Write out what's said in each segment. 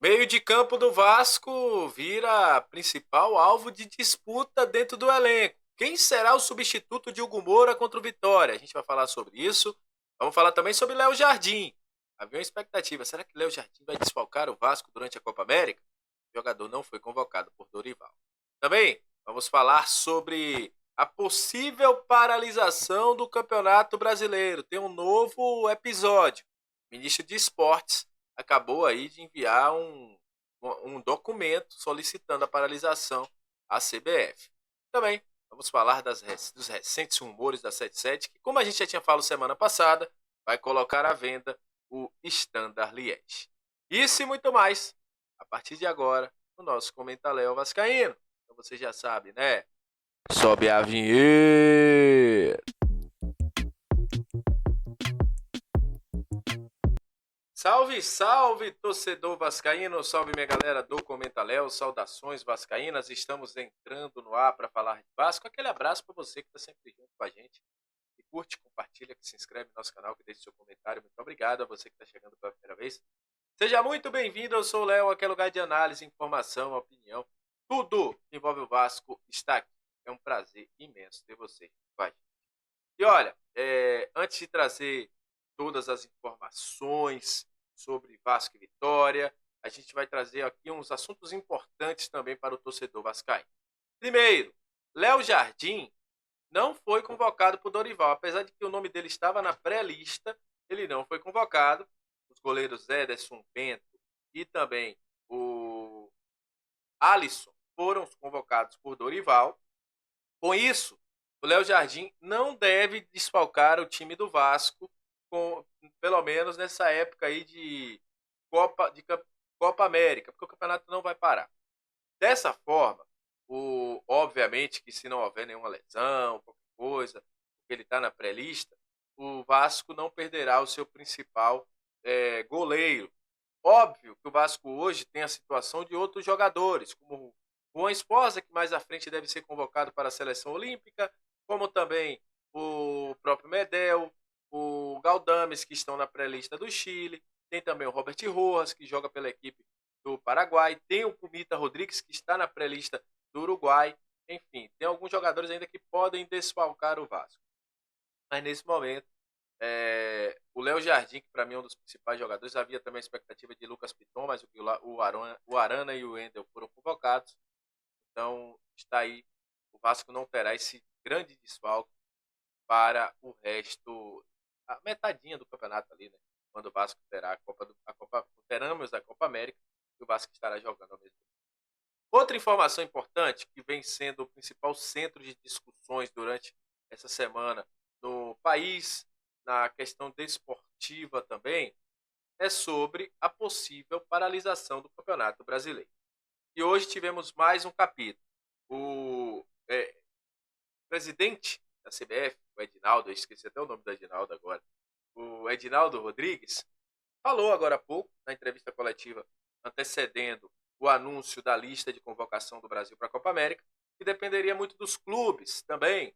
Meio de campo do Vasco vira principal alvo de disputa dentro do elenco. Quem será o substituto de Hugo Moura contra o Vitória? A gente vai falar sobre isso. Vamos falar também sobre Léo Jardim. Havia uma expectativa. Será que Léo Jardim vai desfalcar o Vasco durante a Copa América? O jogador não foi convocado por Dorival. Também vamos falar sobre a possível paralisação do Campeonato Brasileiro. Tem um novo episódio. O ministro de Esportes acabou aí de enviar um documento solicitando a paralisação à CBF. Também vamos falar dos recentes rumores da 77, que, como a gente já tinha falado semana passada, vai colocar à venda o Standard Liège. Isso e muito mais, a partir de agora, no nosso Comentaléu Vascaíno. Então você já sabe, né? Sobe a vinheta! Salve, salve, torcedor vascaíno, salve minha galera do Comentaléu, saudações vascaínas, estamos entrando no ar para falar de Vasco. Aquele abraço para você que está sempre junto com a gente, que curte, compartilha, que se inscreve no nosso canal, que deixa seu comentário. Muito obrigado a você que está chegando pela primeira vez. Seja muito bem-vindo, eu sou o Léo, aquele lugar de análise, informação, opinião, tudo que envolve o Vasco está aqui. É um prazer imenso ter você com a gente. E olha, antes de trazer todas as informações sobre Vasco e Vitória, a gente vai trazer aqui uns assuntos importantes também para o torcedor vascaíno. Primeiro, Léo Jardim não foi convocado por Dorival, apesar de que o nome dele estava na pré-lista, ele não foi convocado. Os goleiros Ederson, Bento e também o Alisson foram convocados por Dorival. Com isso, o Léo Jardim não deve desfalcar o time do Vasco, pelo menos nessa época aí de Copa América, porque o campeonato não vai parar. Dessa forma, obviamente que se não houver nenhuma lesão, qualquer coisa, porque ele está na pré-lista, o Vasco não perderá o seu principal goleiro. Óbvio que o Vasco hoje tem a situação de outros jogadores, como o Juan Esposa, que mais à frente deve ser convocado para a seleção olímpica, como também o próprio Medel, o Galdames, que estão na pré-lista do Chile, tem também o Robert Rojas, que joga pela equipe do Paraguai, tem o Pumita Rodrigues, que está na pré-lista do Uruguai, enfim, tem alguns jogadores ainda que podem desfalcar o Vasco. Mas nesse momento, o Léo Jardim, que para mim é um dos principais jogadores, havia também a expectativa de Lucas Piton, mas o Arana e o Wendel foram convocados. Então, está aí, o Vasco não terá esse grande desfalque para o resto, a metadinha do campeonato ali, né? Quando o Vasco terá teremos a Copa América e o Vasco estará jogando ao mesmo tempo. Outra informação importante, que vem sendo o principal centro de discussões durante essa semana no país, na questão desportiva também, é sobre a possível paralisação do Campeonato Brasileiro. E hoje tivemos mais um capítulo. O presidente da CBF, o Edinaldo, eu esqueci até o nome do Edinaldo agora, o Edinaldo Rodrigues, falou agora há pouco, na entrevista coletiva antecedendo o anúncio da lista de convocação do Brasil para a Copa América, que dependeria muito dos clubes também,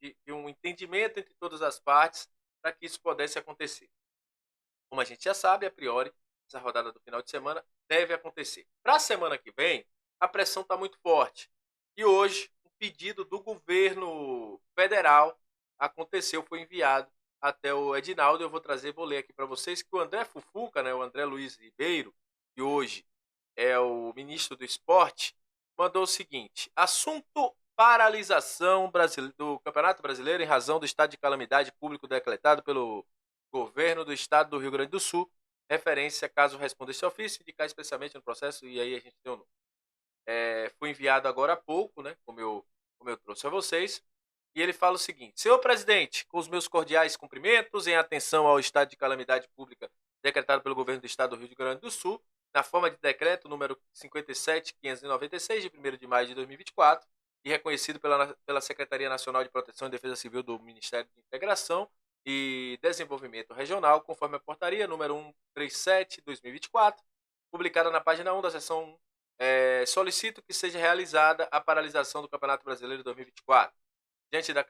de um entendimento entre todas as partes para que isso pudesse acontecer. Como a gente já sabe, a priori, essa rodada do final de semana deve acontecer. Para a semana que vem, a pressão está muito forte. E hoje, um pedido do governo federal aconteceu, foi enviado até o Edinaldo. Eu vou ler aqui para vocês que o André Fufuca, né, o André Luiz Ribeiro, que hoje é o ministro do esporte, mandou o seguinte: assunto paralisação do Campeonato Brasileiro em razão do estado de calamidade público decretado pelo governo do estado do Rio Grande do Sul, referência caso responda esse ofício, indicar especialmente no processo, e aí a gente tem o nome. Foi enviado agora há pouco, né, como eu trouxe a vocês, e ele fala o seguinte: senhor presidente, com os meus cordiais cumprimentos, em atenção ao estado de calamidade pública decretado pelo governo do estado do Rio Grande do Sul, na forma de decreto número 57.596, de 1º de maio de 2024, e reconhecido pela Secretaria Nacional de Proteção e Defesa Civil do Ministério de Integração e Desenvolvimento Regional, conforme a portaria número 137/2024, publicada na página 1 da seção 1, solicito que seja realizada a paralisação do Campeonato Brasileiro 2024. Diante da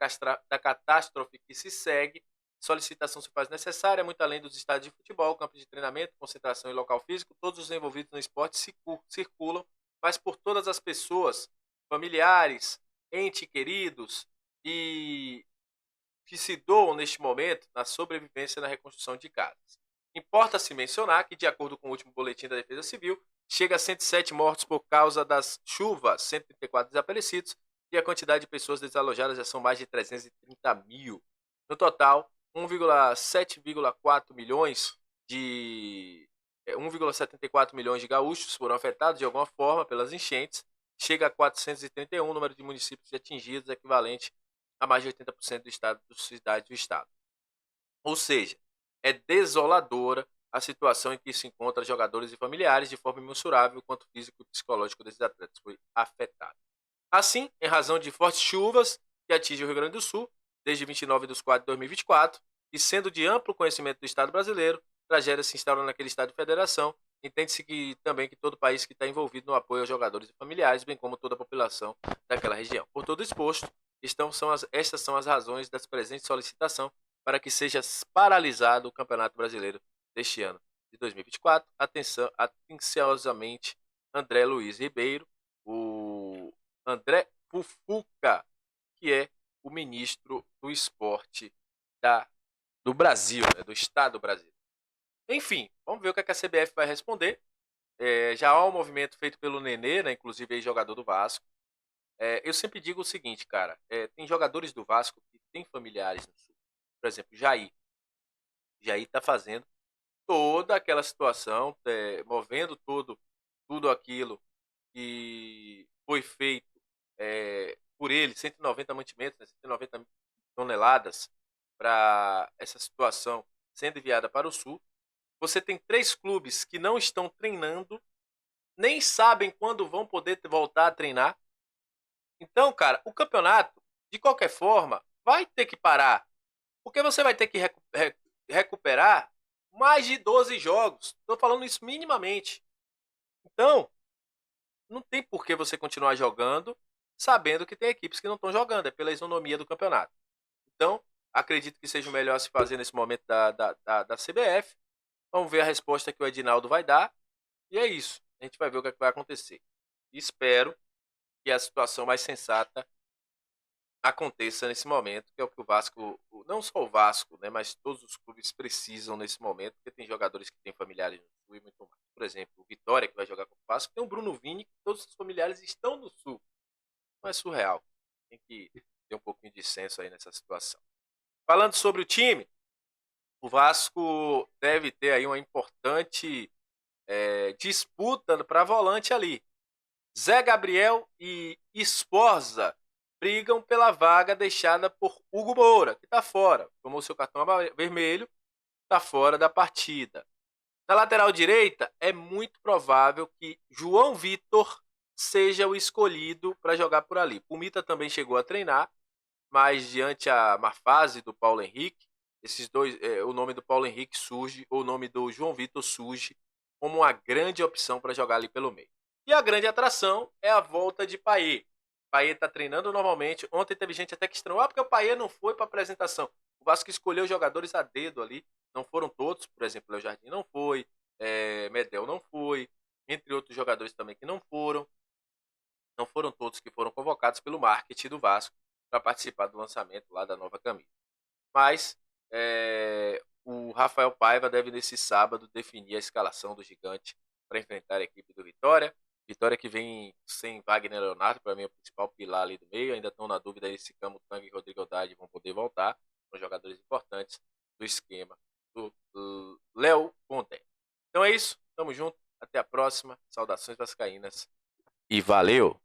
catástrofe que se segue, solicitação se faz necessária, muito além dos estádios de futebol, campos de treinamento, concentração e local físico, todos os envolvidos no esporte circulam, mas por todas as pessoas, familiares, entes queridos e que se doam neste momento na sobrevivência e na reconstrução de casas. Importa-se mencionar que, de acordo com o último boletim da Defesa Civil, chega a 107 mortos por causa das chuvas, 134 desaparecidos, e a quantidade de pessoas desalojadas já são mais de 330 mil. No total, 1,74 milhões de 1,74 milhões de gaúchos foram afetados de alguma forma pelas enchentes, chega a 431 o número de municípios atingidos, equivalente a mais de 80% do estado, das cidades do estado. Ou seja, é desoladora a situação em que se encontram jogadores e familiares, de forma imensurável, quanto físico e psicológico desses atletas foi afetado. Assim, em razão de fortes chuvas que atingem o Rio Grande do Sul, desde 29/4 de 2024, e sendo de amplo conhecimento do Estado brasileiro, tragédia se instaurou naquele Estado de federação, entende-se que também que todo país que está envolvido no apoio aos jogadores e familiares, bem como toda a população daquela região. Por todo exposto, estas são as razões da presente solicitação para que seja paralisado o Campeonato Brasileiro deste ano de 2024. Atenciosamente, André Luiz Ribeiro, o André Fufuca, que é o ministro do esporte do Brasil, né, do Estado brasileiro. Enfim, vamos ver o que a CBF vai responder. Já há um movimento feito pelo Nenê, né, inclusive jogador do Vasco. Eu sempre digo o seguinte, cara, tem jogadores do Vasco que têm familiares no Sul. Por exemplo, Jair. Jair está fazendo toda aquela situação, movendo tudo aquilo que foi feito por ele, 190 mantimentos, né, 190 toneladas, para essa situação sendo enviada para o Sul. Você tem 3 clubes que não estão treinando, nem sabem quando vão poder voltar a treinar. Então, cara, o campeonato, de qualquer forma, vai ter que parar. Porque você vai ter que recuperar mais de 12 jogos. Estou falando isso minimamente. Então, não tem por que você continuar jogando sabendo que tem equipes que não estão jogando. É pela isonomia do campeonato. Então, acredito que seja o melhor a se fazer nesse momento da CBF. Vamos ver a resposta que o Edinaldo vai dar. E é isso. A gente vai ver o que vai acontecer. Espero que a situação mais sensata aconteça nesse momento, que é o que o Vasco, não só o Vasco, né, mas todos os clubes precisam nesse momento, porque tem jogadores que têm familiares no Sul e muito mais. Por exemplo, o Vitória, que vai jogar com o Vasco, tem o Bruno Vini, que todos os familiares estão no Sul. Não é surreal. Tem que ter um pouquinho de senso aí nessa situação. Falando sobre o time, o Vasco deve ter aí uma importante disputa para volante ali. Zé Gabriel e Esforza brigam pela vaga deixada por Hugo Moura, que está fora. Tomou seu cartão vermelho, está fora da partida. Na lateral direita, é muito provável que João Vitor seja o escolhido para jogar por ali. Pumita também chegou a treinar, mas diante a má fase do Paulo Henrique, esses dois, o nome do Paulo Henrique surge, ou o nome do João Vitor surge como uma grande opção para jogar ali pelo meio. E a grande atração é a volta de Payet. Payet está treinando normalmente. Ontem teve gente até que estranhou, porque o Payet não foi para a apresentação. O Vasco escolheu jogadores a dedo ali. Não foram todos, por exemplo, o Jardim não foi, Medel não foi, entre outros jogadores também que não foram. Não foram todos que foram convocados pelo marketing do Vasco para participar do lançamento lá da nova camisa. Mas o Rafael Paiva deve, nesse sábado, definir a escalação do gigante para enfrentar a equipe do Vitória. Vitória que vem sem Wagner Leonardo, para mim é o principal pilar ali do meio. Ainda estão na dúvida se Camo Tang e Rodrigo Haddad vão poder voltar. São jogadores importantes do esquema do Léo Condé. Então é isso, tamo junto, até a próxima. Saudações vascaínas e valeu!